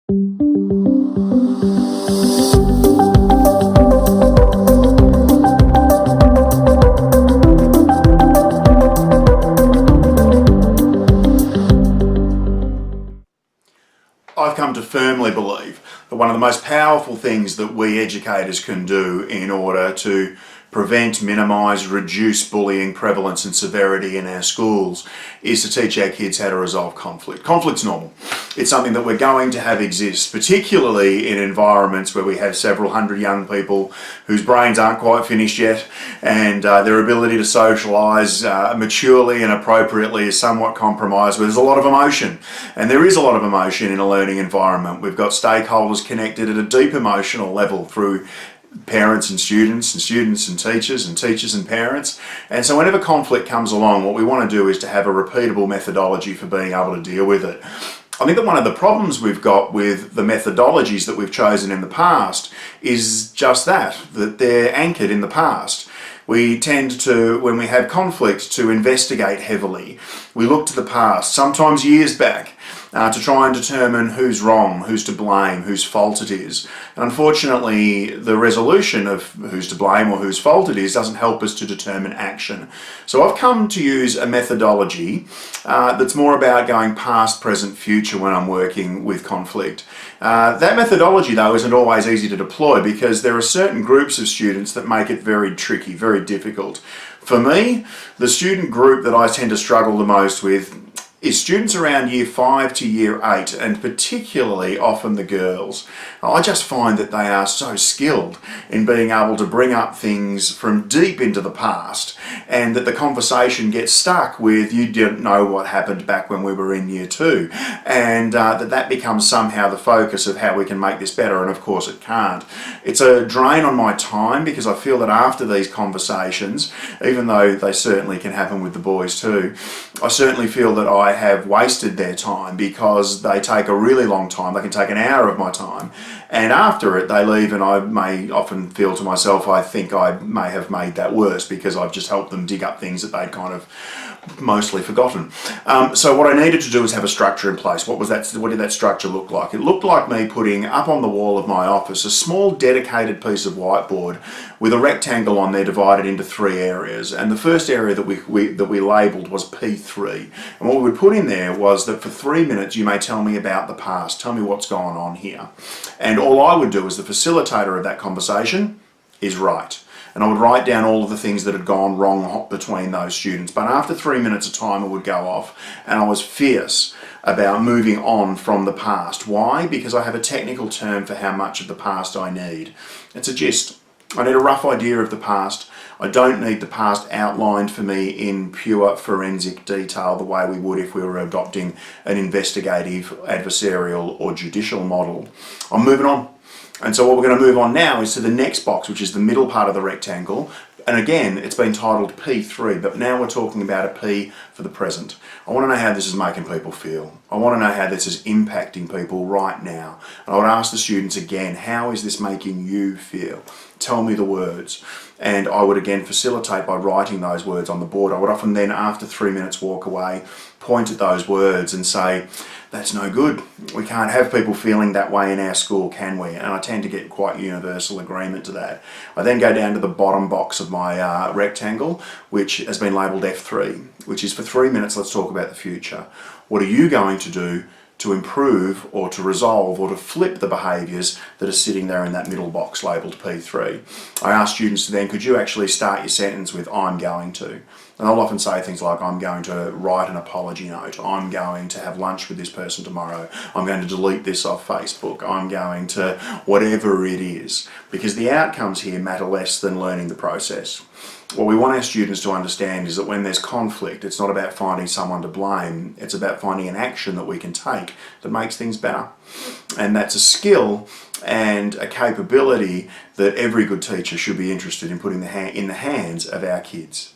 I've come to firmly believe that one of the most powerful things that we educators can do in order to prevent, minimise, reduce bullying prevalence and severity in our schools is to teach our kids how to resolve conflict. Conflict's normal. It's something that we're going to have exist, particularly in environments where we have several hundred young people whose brains aren't quite finished yet, and their ability to socialise maturely and appropriately is somewhat compromised, where there's a lot of emotion. And there is a lot of emotion in a learning environment. We've got stakeholders connected at a deep emotional level through parents and students and teachers and parents. And so whenever conflict comes along, what we want to do is to have a repeatable methodology for being able to deal with it. I think that one of the problems we've got with the methodologies that we've chosen in the past is just that they're anchored in the past. We tend to, when we have conflict, to investigate heavily. We look to the past, sometimes years back, to try and determine who's wrong, who's to blame, whose fault it is. And unfortunately, the resolution of who's to blame or whose fault it is doesn't help us to determine action. So I've come to use a methodology that's more about going past, present, future when I'm working with conflict. That methodology, though, isn't always easy to deploy because there are certain groups of students that make it very tricky, very difficult. For me, the student group that I tend to struggle the most with is students around year 5 to year 8, and particularly often the girls. I just find that they are so skilled in being able to bring up things from deep into the past, and that the conversation gets stuck with, you didn't know what happened back when we were in year 2, and that becomes somehow the focus of how we can make this better, and of course it can't. It's a drain on my time because I feel that after these conversations, even though they certainly can happen with the boys too, I certainly feel that I have wasted their time because they take a really long time. They can take an hour of my time, and after it they leave, and I may often feel to myself, I think I may have made that worse because I've just helped them dig up things that they'd kind of mostly forgotten. So what I needed to do was have a structure in place. What did that structure look like? It looked like me putting up on the wall of my office a small dedicated piece of whiteboard with a rectangle on there divided into 3 areas. And the first area that we labelled was P3. And what we would put in there was that for 3 minutes you may tell me about the past, tell me what's going on here. And all I would do as the facilitator of that conversation is write. And I would write down all of the things that had gone wrong between those students. But after 3 minutes of time, it would go off, and I was fierce about moving on from the past. Why? Because I have a technical term for how much of the past I need. It's a gist. I need a rough idea of the past. I don't need the past outlined for me in pure forensic detail the way we would if we were adopting an investigative, adversarial or judicial model. I'm moving on. And so what we're going to move on now is to the next box, which is the middle part of the rectangle. And again, it's been titled P3, but now we're talking about a P for the present. I want to know how this is making people feel. I want to know how this is impacting people right now. And I would ask the students again, how is this making you feel? Tell me the words. And I would again facilitate by writing those words on the board. I would often then, after 3 minutes, walk away, point at those words and say, that's no good. We can't have people feeling that way in our school, can we? And I tend to get quite universal agreement to that. I then go down to the bottom box of my rectangle, which has been labelled F3, which is for 3 minutes, let's talk about the future. What are you going to do to improve or to resolve or to flip the behaviours that are sitting there in that middle box labelled P3? I ask students then, could you actually start your sentence with, I'm going to? And I'll often say things like, I'm going to write an apology note, I'm going to have lunch with this person tomorrow, I'm going to delete this off Facebook, I'm going to whatever it is, because the outcomes here matter less than learning the process. What we want our students to understand is that when there's conflict, it's not about finding someone to blame, it's about finding an action that we can take that makes things better. And that's a skill and a capability that every good teacher should be interested in putting in the hands of our kids.